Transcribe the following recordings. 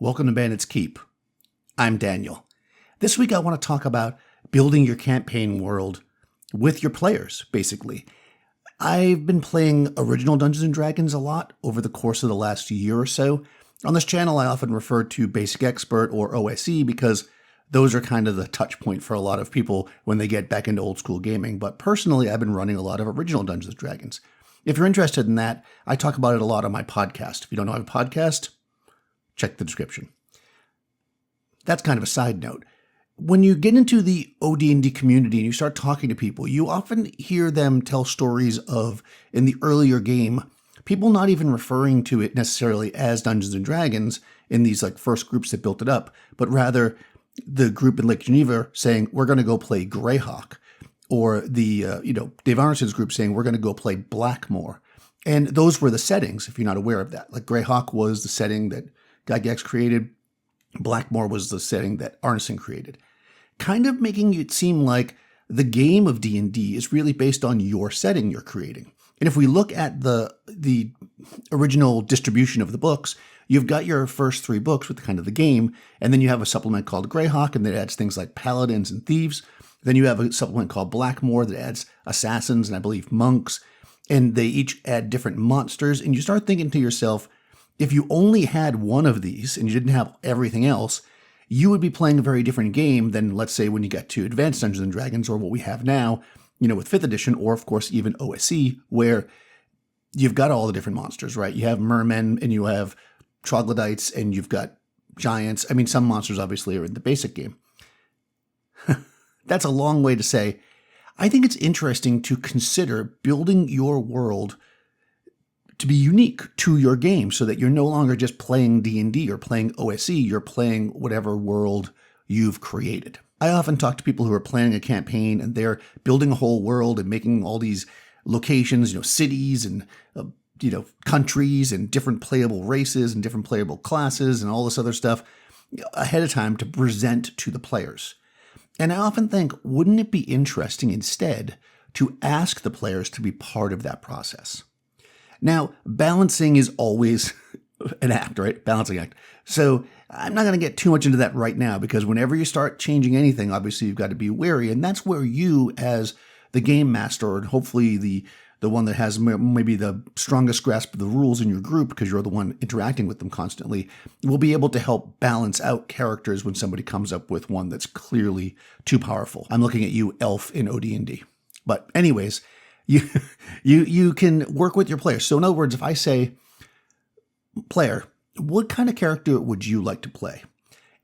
Welcome to Bandit's Keep. I'm Daniel. This week I want to talk about building your campaign world with your players, basically. I've been playing original Dungeons & Dragons a lot over the course of the last year or so. On this channel, I often refer to Basic Expert or OSE because those are kind of the touch point for a lot of people when they get back into old school gaming. But personally, I've been running a lot of original Dungeons & Dragons. If you're interested in that, I talk about it a lot on my podcast. If you don't know I have a podcast, check the description. That's kind of a side note. When you get into the OD&D community and you start talking to people, you often hear them tell stories of, in the earlier game, people not even referring to it necessarily as Dungeons & Dragons in these first groups that built it up, but rather the group in Lake Geneva saying, we're going to go play Greyhawk, or the, Dave Arneson's group saying, we're going to go play Blackmore. And those were the settings, if you're not aware of that. Like Greyhawk was the setting that Gygax created. Blackmore was the setting that Arneson created. Kind of making it seem like the game of D&D is really based on your setting you're creating. And if we look at the original distribution of the books, you've got your first 3 books with kind of the game, and then you have a supplement called Greyhawk, and that adds things like paladins and thieves. Then you have a supplement called Blackmore that adds assassins and I believe monks, and they each add different monsters. And you start thinking to yourself, if you only had one of these and you didn't have everything else, you would be playing a very different game than, let's say, when you get to Advanced Dungeons & Dragons or what we have now, with 5th edition, or of course even OSE, where you've got all the different monsters, right? You have mermen and you have troglodytes and you've got giants. I mean, some monsters obviously are in the basic game. That's a long way to say, I think it's interesting to consider building your world to be unique to your game so that you're no longer just playing D&D or playing OSE, you're playing whatever world you've created. I often talk to people who are planning a campaign and they're building a whole world and making all these locations, cities and, countries and different playable races and different playable classes and all this other stuff ahead of time to present to the players. And I often think, wouldn't it be interesting instead to ask the players to be part of that process? Now, balancing is always an act, right? Balancing act. So I'm not going to get too much into that right now because whenever you start changing anything, obviously you've got to be wary. And that's where you as the game master, and hopefully the one that has maybe the strongest grasp of the rules in your group because you're the one interacting with them constantly, will be able to help balance out characters when somebody comes up with one that's clearly too powerful. I'm looking at you, Elf, in OD&D. But anyways, you can work with your players. So in other words, if I say, player, what kind of character would you like to play?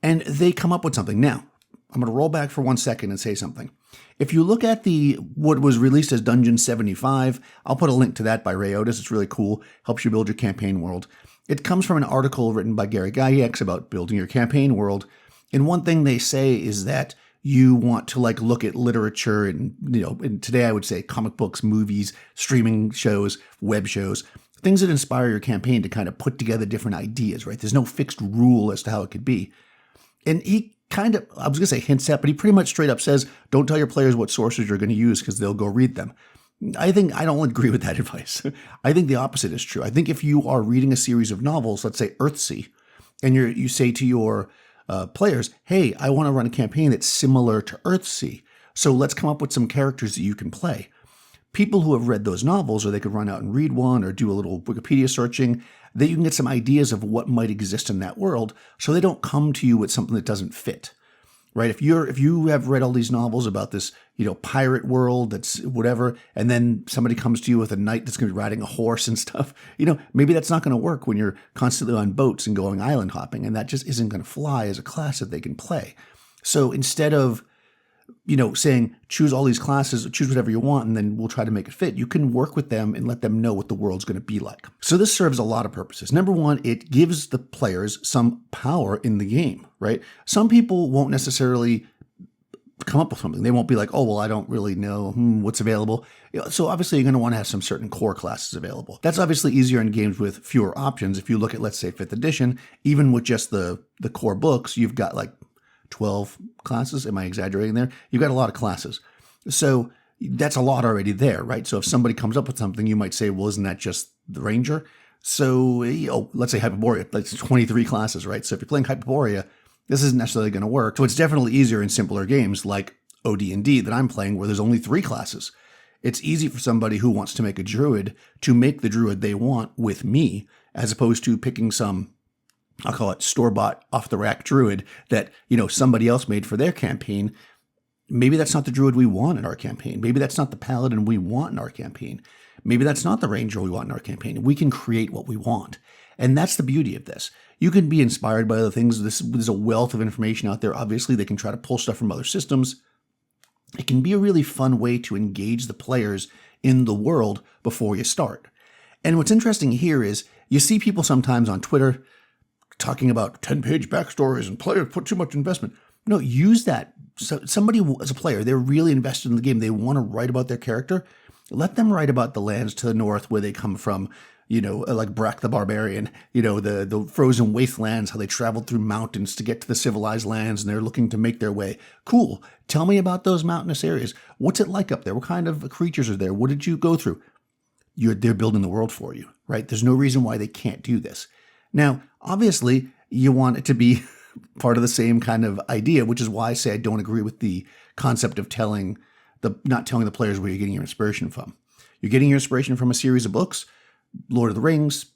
And they come up with something. Now, I'm going to roll back for 1 second and say something. If you look at what was released as Dungeon 75, I'll put a link to that by Ray Otis. It's really cool. Helps you build your campaign world. It comes from an article written by Gary Gygax about building your campaign world. And one thing they say is that you want to look at literature and, and today I would say comic books, movies, streaming shows, web shows, things that inspire your campaign to kind of put together different ideas, right? There's no fixed rule as to how it could be. And he kind of, I was going to say hints at, but he pretty much straight up says, don't tell your players what sources you're going to use because they'll go read them. I don't agree with that advice. I think the opposite is true. I think if you are reading a series of novels, let's say Earthsea, and you say to your players, hey, I want to run a campaign that's similar to Earthsea, so let's come up with some characters that you can play. People who have read those novels, or they could run out and read one or do a little Wikipedia searching, that you can get some ideas of what might exist in that world so they don't come to you with something that doesn't fit, right? If you have read all these novels about this, pirate world that's whatever, and then somebody comes to you with a knight that's going to be riding a horse and stuff, maybe that's not going to work when you're constantly on boats and going island hopping, and that just isn't going to fly as a class that they can play. So instead of saying, choose all these classes, choose whatever you want, and then we'll try to make it fit, you can work with them and let them know what the world's going to be like. So this serves a lot of purposes. Number one, it gives the players some power in the game, right? Some people won't necessarily come up with something. They won't be like, oh, well, I don't really know what's available. So obviously you're going to want to have some certain core classes available. That's obviously easier in games with fewer options. If you look at, let's say, 5th edition, even with just the core books, you've got 12 classes. Am I exaggerating there? You've got a lot of classes. So that's a lot already there, right? So if somebody comes up with something, you might say, well, isn't that just the ranger? So, let's say Hyperborea, that's 23 classes, right? So if you're playing Hyperborea, this isn't necessarily going to work. So it's definitely easier in simpler games like OD&D that I'm playing where there's only 3 classes. It's easy for somebody who wants to make a druid to make the druid they want with me, as opposed to picking some, I'll call it store-bought, off-the-rack druid that, somebody else made for their campaign. Maybe that's not the druid we want in our campaign. Maybe that's not the paladin we want in our campaign. Maybe that's not the ranger we want in our campaign. We can create what we want. And that's the beauty of this. You can be inspired by other things. There's a wealth of information out there. Obviously, they can try to pull stuff from other systems. It can be a really fun way to engage the players in the world before you start. And what's interesting here is you see people sometimes on Twitter talking about 10-page backstories and players put too much investment. No, use that. So somebody as a player, they're really invested in the game. They want to write about their character. Let them write about the lands to the north where they come from, like Brack the Barbarian, the frozen wastelands, how they traveled through mountains to get to the civilized lands and they're looking to make their way. Cool. Tell me about those mountainous areas. What's it like up there? What kind of creatures are there? What did you go through? They're building the world for you, right? There's no reason why they can't do this. Now, obviously, you want it to be part of the same kind of idea, which is why I say I don't agree with the concept of not telling the players where you're getting your inspiration from. You're getting your inspiration from a series of books, Lord of the Rings,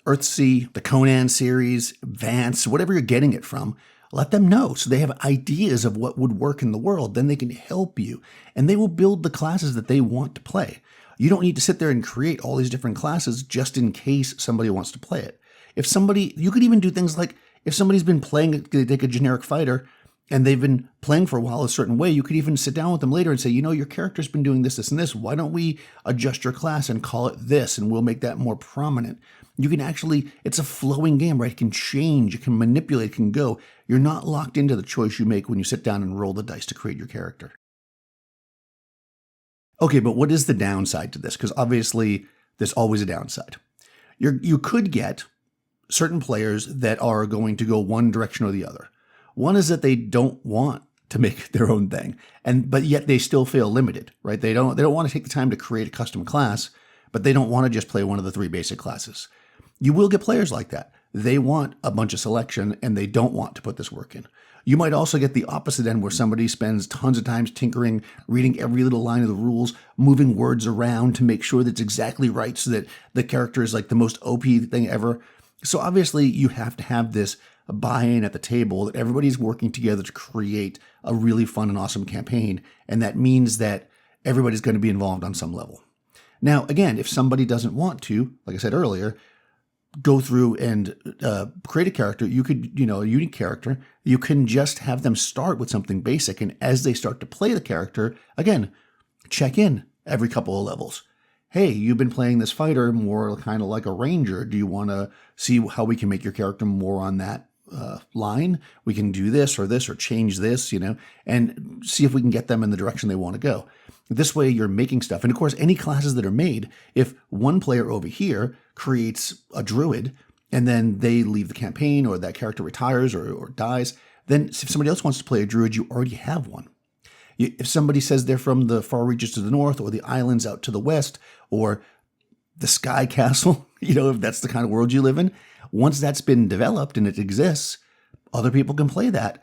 Earthsea, the Conan series, Vance, whatever you're getting it from, let them know so they have ideas of what would work in the world. Then they can help you, and they will build the classes that they want to play. You don't need to sit there and create all these different classes just in case somebody wants to play it. You could even do things like if somebody's been playing like a generic fighter and they've been playing for a while a certain way, you could even sit down with them later and say, your character's been doing this, this, and this. Why don't we adjust your class and call it this, and we'll make that more prominent? You can it's a flowing game, right? It can change, it can manipulate, it can go. You're not locked into the choice you make when you sit down and roll the dice to create your character. Okay, but what is the downside to this? Because obviously there's always a downside. You could get certain players that are going to go one direction or the other. One is that they don't want to make their own thing, but yet they still feel limited, right? They don't want to take the time to create a custom class, but they don't want to just play one of the 3 basic classes. You will get players like that. They want a bunch of selection and they don't want to put this work in. You might also get the opposite end where somebody spends tons of time tinkering, reading every little line of the rules, moving words around to make sure that's exactly right so that the character is like the most OP thing ever. So obviously you have to have this buy-in at the table that everybody's working together to create a really fun and awesome campaign. And that means that everybody's going to be involved on some level. Now, again, if somebody doesn't want to, like I said earlier, go through and create a character, you could, a unique character, you can just have them start with something basic. And as they start to play the character, again, check in every couple of levels. Hey, you've been playing this fighter more kind of like a ranger. Do you want to see how we can make your character more on that line? We can do this or change this, and see if we can get them in the direction they want to go. This way you're making stuff. And of course, any classes that are made, if one player over here creates a druid and then they leave the campaign or that character retires or dies, then if somebody else wants to play a druid, you already have one. If somebody says they're from the far reaches to the north or the islands out to the west or the sky castle, if that's the kind of world you live in, once that's been developed and it exists, other people can play that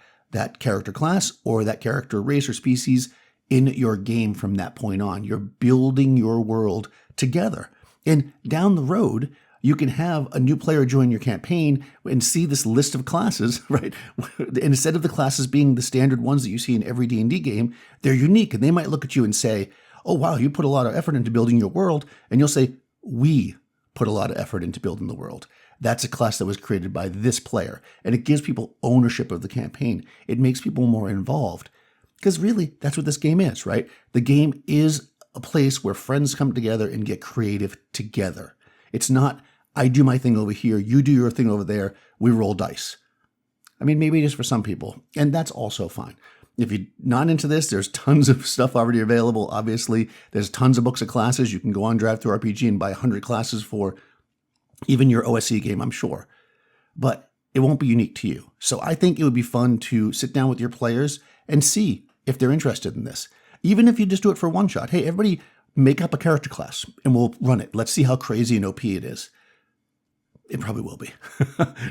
character class or that character race or species in your game from that point on. You're building your world together. And down the road, you can have a new player join your campaign and see this list of classes, right? And instead of the classes being the standard ones that you see in every D&D game, they're unique. And they might look at you and say, oh, wow, you put a lot of effort into building your world. And you'll say, we put a lot of effort into building the world. That's a class that was created by this player. And it gives people ownership of the campaign. It makes people more involved. Because really, that's what this game is, right? The game is a place where friends come together and get creative together. It's not, I do my thing over here, you do your thing over there, we roll dice. I mean, maybe just for some people, and that's also fine. If you're not into this, there's tons of stuff already available. Obviously, there's tons of books of classes. You can go on DriveThruRPG and buy 100 classes for even your OSE game, I'm sure. But it won't be unique to you. So I think it would be fun to sit down with your players and see if they're interested in this. Even if you just do it for one shot. Hey, everybody make up a character class and we'll run it. Let's see how crazy and OP it is. It probably will be.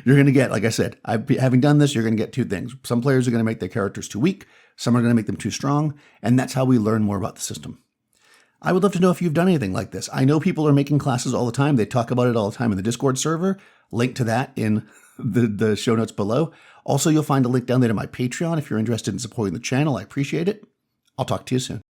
You're going to get, like I said, having done this, you're going to get two things. Some players are going to make their characters too weak. Some are going to make them too strong. And that's how we learn more about the system. I would love to know if you've done anything like this. I know people are making classes all the time. They talk about it all the time in the Discord server. Link to that in the show notes below. Also, you'll find a link down there to my Patreon if you're interested in supporting the channel. I appreciate it. I'll talk to you soon.